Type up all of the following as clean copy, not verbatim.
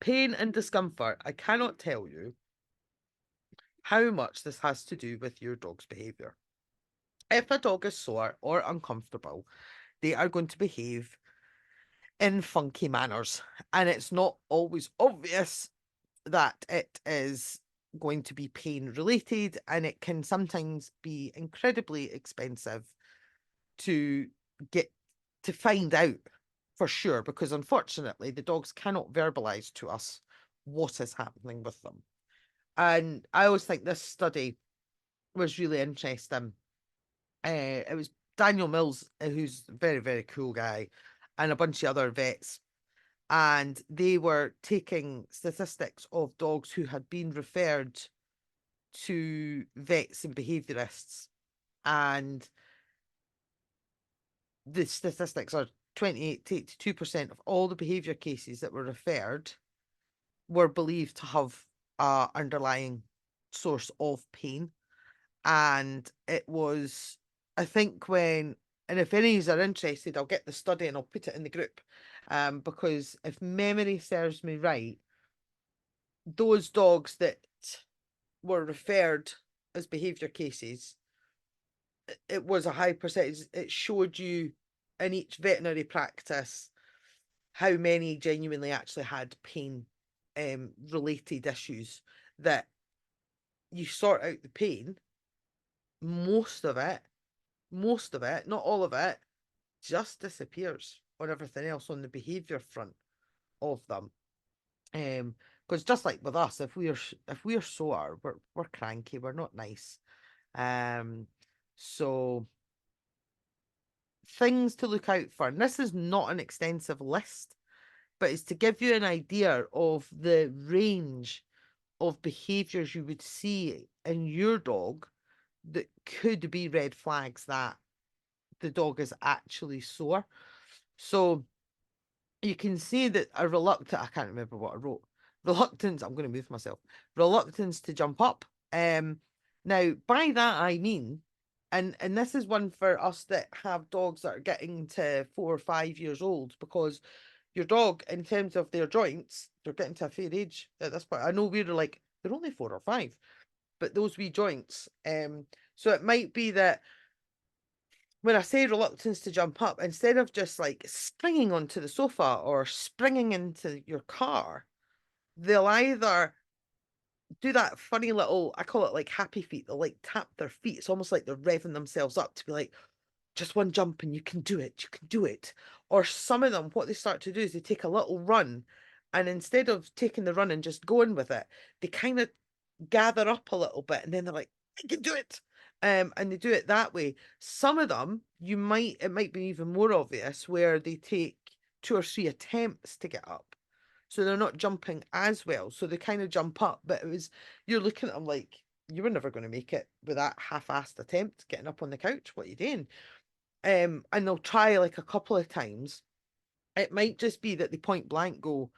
pain and discomfort, I cannot tell you how much this has to do with your dog's behaviour. If a dog is sore or uncomfortable, they are going to behave in funky manners. And it's not always obvious that it is going to be pain related, and it can sometimes be incredibly expensive to get to find out for sure, because unfortunately the dogs cannot verbalize to us what is happening with them. And I always think this study was really interesting. It was Daniel Mills, who's a very, very cool guy, and a bunch of other vets. And they were taking statistics of dogs who had been referred to vets and behaviourists. And the statistics are 28 to 82% of all the behaviour cases that were referred were believed to have a underlying source of pain. And it was, I think, and if any of you are interested, I'll get the study and I'll put it in the group. Because if memory serves me right, those dogs that were referred as behaviour cases, it was a high percentage. It showed you in each veterinary practice how many genuinely actually had pain related issues, that you sort out the pain, most of it, not all of it, just disappears on everything else on the behaviour front of them. Because just like with us, if we're sore, we're cranky, we're not nice. So things to look out for. And this is not an extensive list, but it's to give you an idea of the range of behaviours you would see in your dog that could be red flags that the dog is actually sore. So you can see that a reluctant, I can't remember what I wrote. Reluctance, I'm going to move myself. Reluctance to jump up. Now, by that I mean, and this is one for us that have dogs that are getting to 4 or 5 years old, because your dog, in terms of their joints, they're getting to a fair age at this point. I know we're like, they're only 4 or 5, but those wee joints. So it might be that when I say reluctance to jump up, instead of just like springing onto the sofa or springing into your car, they'll either do that funny little, I call it like happy feet. They'll like tap their feet. It's almost like they're revving themselves up to be like, just one jump and you can do it. You can do it. Or some of them, what they start to do is they take a little run, and instead of taking the run and just going with it, they kind of gather up a little bit, and then they're like, I can do it. And they do it that way. Some of them, it might be even more obvious, where they take 2 or 3 attempts to get up. So they're not jumping as well. So they kind of jump up, but you're looking at them like, you were never going to make it with that half-assed attempt getting up on the couch. What are you doing? And they'll try like a couple of times. It might just be that they point blank go,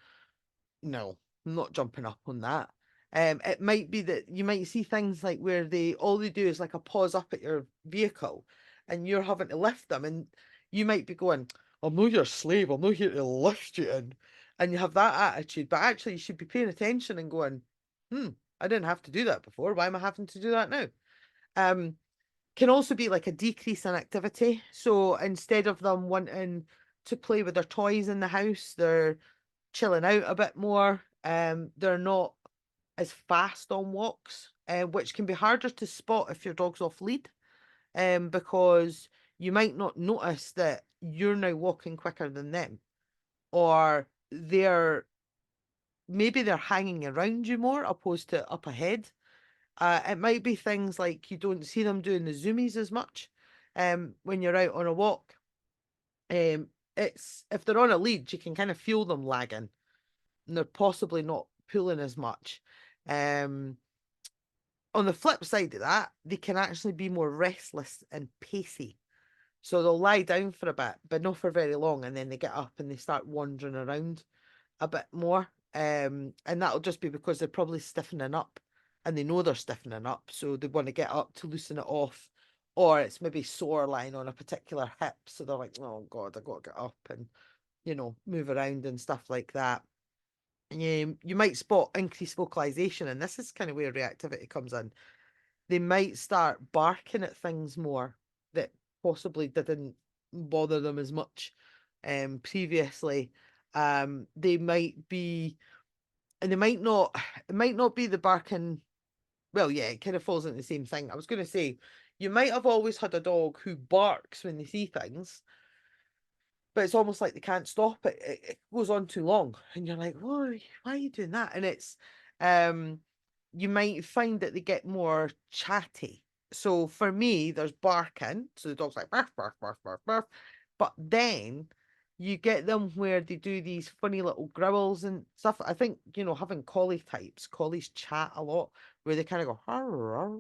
no, I'm not jumping up on that. It might be that you might see things like where all they do is like a pause up at your vehicle, and you're having to lift them, and you might be going, I'm not your slave, I'm not here to lift you in. And you have that attitude, but actually you should be paying attention and going, I didn't have to do that before. Why am I having to do that now? Can also be like a decrease in activity. So instead of them wanting to play with their toys in the house, they're chilling out a bit more. They're not as fast on walks, which can be harder to spot if your dog's off lead, because you might not notice that you're now walking quicker than them, or maybe they're hanging around you more opposed to up ahead. It might be things like you don't see them doing the zoomies as much when you're out on a walk. It's if they're on a lead, you can kind of feel them lagging, and they're possibly not pulling as much. On the flip side of that, they can actually be more restless and pacey. So they'll lie down for a bit, but not for very long, and then they get up and they start wandering around a bit more. And that'll just be because they're probably stiffening up, and they know they're stiffening up, so they want to get up to loosen it off. Or it's maybe sore lying on a particular hip, so they're like, oh God, I got to get up and, move around and stuff like that. You might spot increased vocalization, and this is kind of where reactivity comes in. They might start barking at things more that possibly didn't bother them as much previously. They might be, and they might not, it might not be the barking. Well, yeah, it kind of falls into the same thing. I was going to say, you might have always had a dog who barks when they see things, but it's almost like they can't stop it. It goes on too long, and you're like, why are you doing that? And it's, um, you might find that they get more chatty. So for me, there's barking, so the dog's like barf, barf, barf, barf, barf. But then you get them where they do these funny little growls and stuff. I think, having collie types, collies chat a lot, where they kind of go "Arr, arr,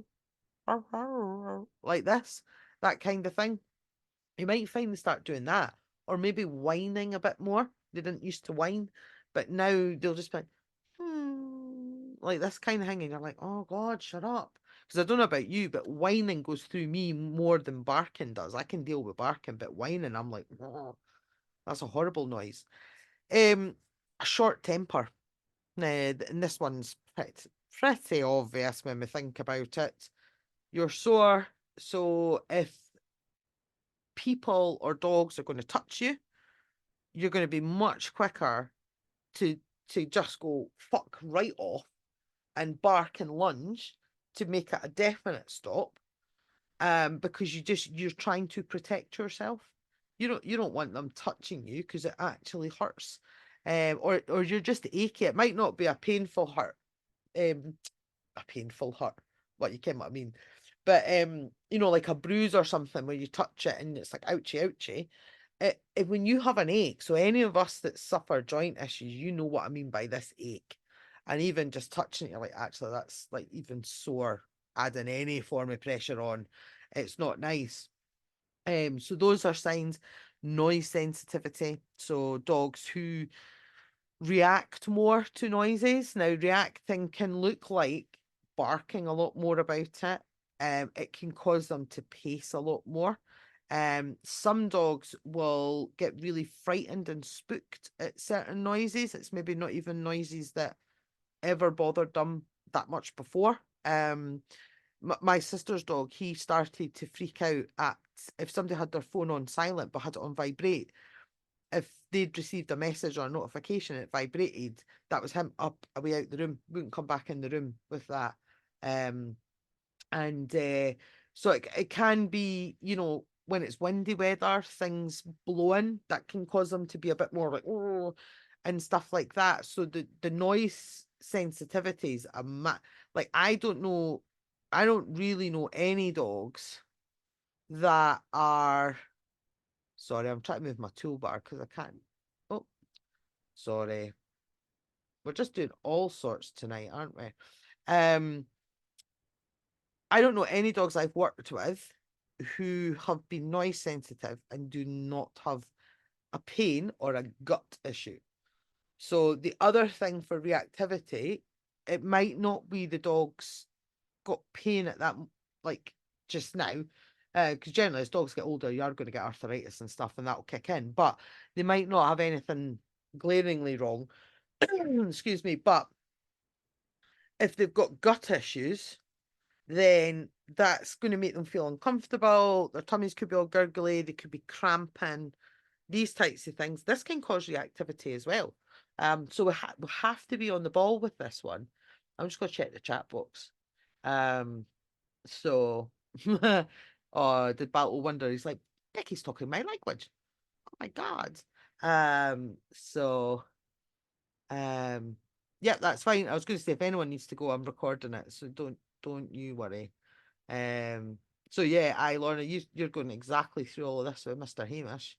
arr, arr," like this, that kind of thing. You might find they start doing that, or maybe whining a bit more. They didn't used to whine, but now they'll just be like, like this kind of thing, and you're like, oh God, shut up. Because I don't know about you, but whining goes through me more than barking does. I can deal with barking, but whining, I'm like, oh, that's a horrible noise. A short temper. And this one's pretty obvious when we think about it. You're sore, so if people or dogs are going to touch you, you're going to be much quicker to just go fuck right off and bark and lunge to make it a definite stop. Because you're trying to protect yourself. You don't want them touching you because it actually hurts. Or you're just achy. It might not be a painful hurt. Um, a painful hurt. What you can what I mean. But like a bruise or something where you touch it and it's like ouchie, ouchie. When you have an ache, so any of us that suffer joint issues, you know what I mean by this ache. And even just touching it, you're like, actually, that's like even sore, adding any form of pressure on. It's not nice. So those are signs. Noise sensitivity. So dogs who react more to noises. Now, reacting can look like barking a lot more about it. It can cause them to pace a lot more. Some dogs will get really frightened and spooked at certain noises. It's maybe not even noises that ever bothered them that much before. My sister's dog, he started to freak out at if somebody had their phone on silent but had it on vibrate. If they'd received a message or a notification, it vibrated. That was him up, away out the room. Wouldn't come back in the room with that. Um, and so it can be, when it's windy weather, things blowing that can cause them to be a bit more like oh, and stuff like that. So the noise sensitivities are like I don't really know any dogs that are. Sorry, I'm trying to move my toolbar because I can't. Oh, sorry. We're just doing all sorts tonight, aren't we? Um, I don't know any dogs I've worked with who have been noise sensitive and do not have a pain or a gut issue. So the other thing for reactivity, it might not be the dog's got pain at that, like just now, because generally as dogs get older, you are going to get arthritis and stuff, and that'll kick in. But they might not have anything glaringly wrong. Excuse me, but if they've got gut issues, then that's going to make them feel uncomfortable. Their tummies could be all gurgly, they could be cramping, these types of things. This can cause reactivity as well. So we have to be on the ball with this one. I'm just going to check the chat box. So, oh, did Battle wonder? He's like, Becky's talking my language. Oh my God. So, um, yeah, that's fine. I was going to say if anyone needs to go, I'm recording it, so don't you worry. Um, so yeah, Lorna, you're going exactly through all of this with Mr. Hamish,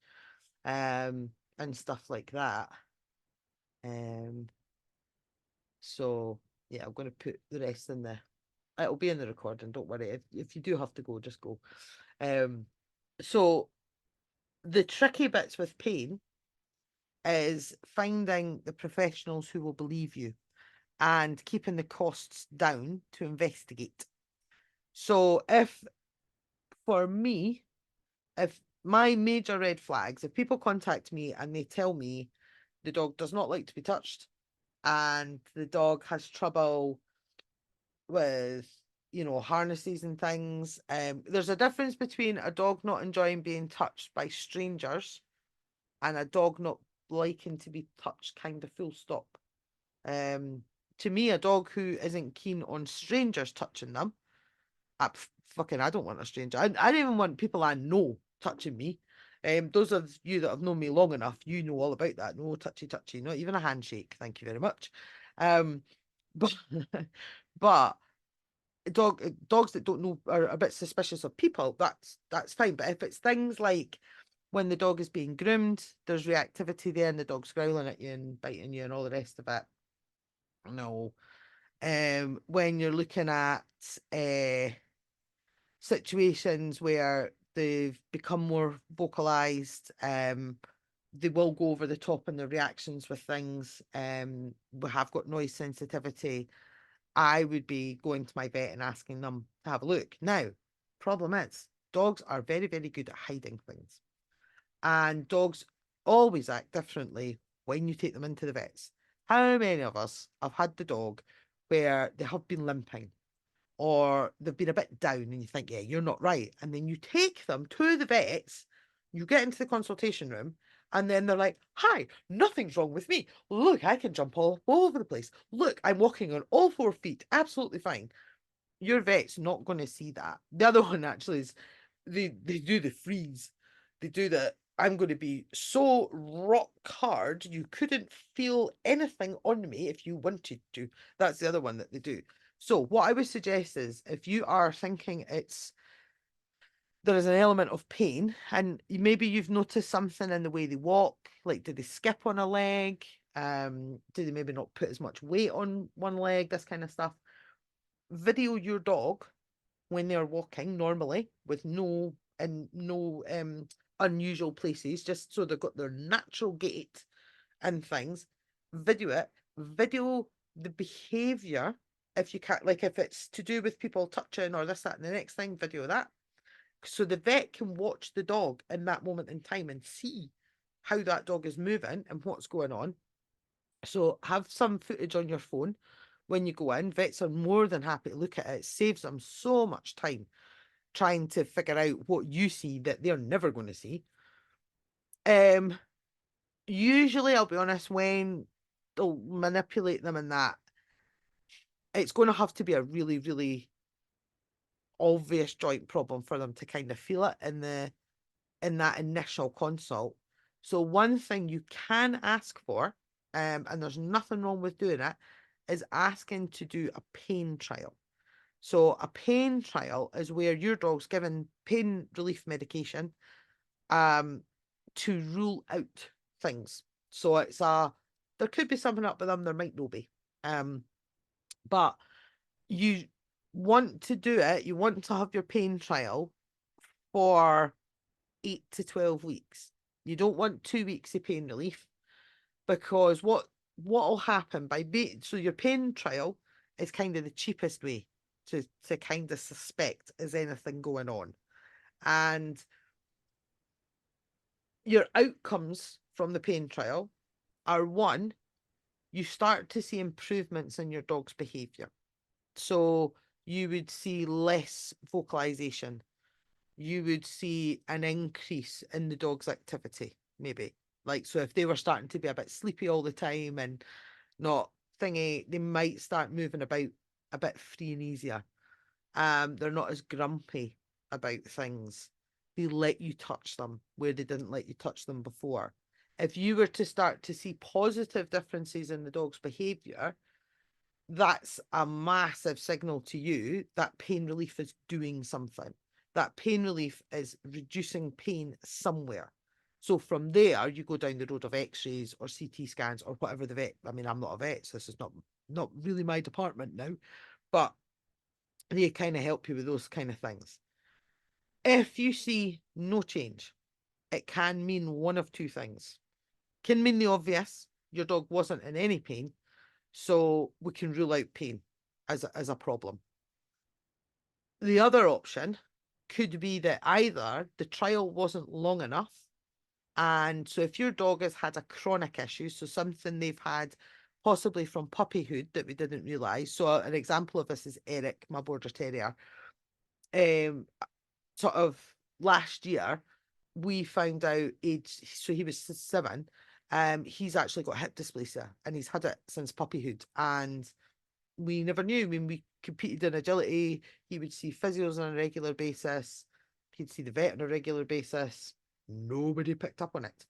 and stuff like that. Um, so yeah, I'm going to put the rest in there. It'll be in the recording. Don't worry. If you do have to go, just go. Um, so the tricky bits with pain is finding the professionals who will believe you and keeping the costs down to investigate. So if for me, if my major red flags, if people contact me and they tell me the dog does not like to be touched, and the dog has trouble with, harnesses and things. There's a difference between a dog not enjoying being touched by strangers and a dog not liking to be touched, kind of full stop. Um, to me, a dog who isn't keen on strangers touching them, I don't want a stranger. I don't even want people I know touching me. Those of you that have known me long enough, you know all about that. No touchy touchy, not even a handshake. Thank you very much. Um, but but dogs that don't know are a bit suspicious of people. That's fine. But if it's things like when the dog is being groomed, there's reactivity there, and the dog's growling at you and biting you and all the rest of it. No. When you're looking at situations where they've become more vocalized, they will go over the top in their reactions with things. We have got noise sensitivity. I would be going to my vet and asking them to have a look. Now, problem is, dogs are very, very good at hiding things, and dogs always act differently when you take them into the vets. How many of us have had the dog where they have been limping or they've been a bit down and you think, yeah, you're not right. And then you take them to the vets, you get into the consultation room, and then they're like, hi, nothing's wrong with me. Look, I can jump all over the place. Look, I'm walking on all 4 feet, absolutely fine. Your vet's not going to see that. The other one actually is they do the freeze. They do the I'm going to be so rock hard you couldn't feel anything on me if you wanted to. That's the other one that they do. So what I would suggest is if you are thinking there is an element of pain and maybe you've noticed something in the way they walk, like did they skip on a leg? Do they maybe not put as much weight on one leg? This kind of stuff. Video your dog when they're walking normally with no unusual places, just so they've got their natural gait and things. Video it, video the behavior. If you can't, like if it's to do with people touching or this, that, and the next thing, video that. So the vet can watch the dog in that moment in time and see how that dog is moving and what's going on. So have some footage on your phone when you go in. Vets are more than happy to look at it. It saves them so much time trying to figure out what you see that they're never going to see. Usually, I'll be honest, when they'll manipulate them in that, it's going to have to be a really, really obvious joint problem for them to kind of feel it in that initial consult. So one thing you can ask for, and there's nothing wrong with doing it, is asking to do a pain trial. So a pain trial is where your dog's given pain relief medication to rule out things. So there could be something up with them, there might not be. But you want to do it, you want to have your pain trial for 8 to 12 weeks. You don't want 2 weeks of pain relief, because what'll happen so your pain trial is kind of the cheapest way to kind of suspect is anything going on. And your outcomes from the pain trial are, one, you start to see improvements in your dog's behavior. So you would see less vocalization. You would see an increase in the dog's activity, maybe. Like, so if they were starting to be a bit sleepy all the time and not thingy, they might start moving about a bit free and easier. They're not as grumpy about things. They let you touch them where they didn't let you touch them before. If you were to start to see positive differences in the dog's behavior, that's a massive signal to you that pain relief is doing something. That pain relief is reducing pain somewhere. So from there, you go down the road of X-rays or CT scans or whatever the vet. I mean, I'm not a vet, so this is not really my department now, but they kind of help you with those kind of things. If you see no change, it can mean one of two things. Can mean the obvious, your dog wasn't in any pain, so we can rule out pain as a problem. The other option could be that either the trial wasn't long enough, and so if your dog has had a chronic issue, so something they've had possibly from puppyhood that we didn't realise. So an example of this is Eric, my border terrier. Sort of last year, we found out so he was 7. He's actually got hip dysplasia and he's had it since puppyhood. And we never knew. I mean, we competed in agility. He would see physios on a regular basis. He'd see the vet on a regular basis. Nobody picked up on it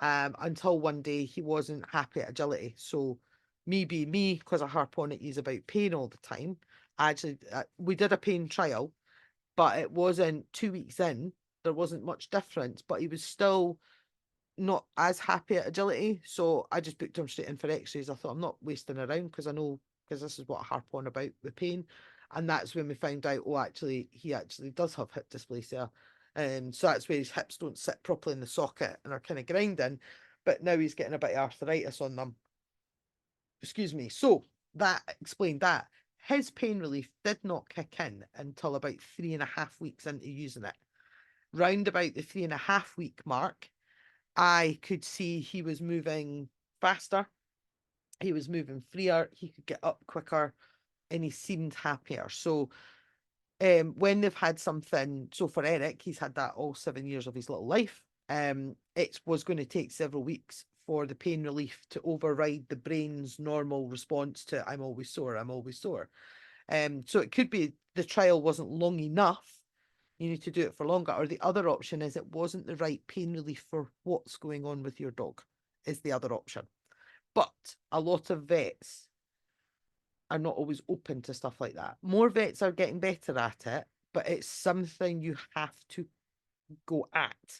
until one day he wasn't happy at agility. So, me being me, because I harp on it, he's about pain all the time. Actually, we did a pain trial, but it wasn't 2 weeks in. There wasn't much difference, but he was still not as happy at agility. So I just booked him straight in for x-rays. I thought I'm not wasting around because I know, because this is what I harp on about the pain. And that's when we found out, oh, actually, he actually does have hip dysplasia. So that's where his hips don't sit properly in the socket and are kind of grinding. But now he's getting a bit of arthritis on them. Excuse me. So that explained that. His pain relief did not kick in until about 3.5 weeks into using it. Round about the 3.5 week mark, I could see he was moving faster, he was moving freer, he could get up quicker, and he seemed happier. So, when they've had something, so for Eric, he's had that all 7 years of his little life. It was going to take several weeks for the pain relief to override the brain's normal response to I'm always sore, I'm always sore. So it could be the trial wasn't long enough. You need to do it for longer. Or the other option is it wasn't the right pain relief for what's going on with your dog, is the other option. But a lot of vets are not always open to stuff like that. More vets are getting better at it, but it's something you have to go at.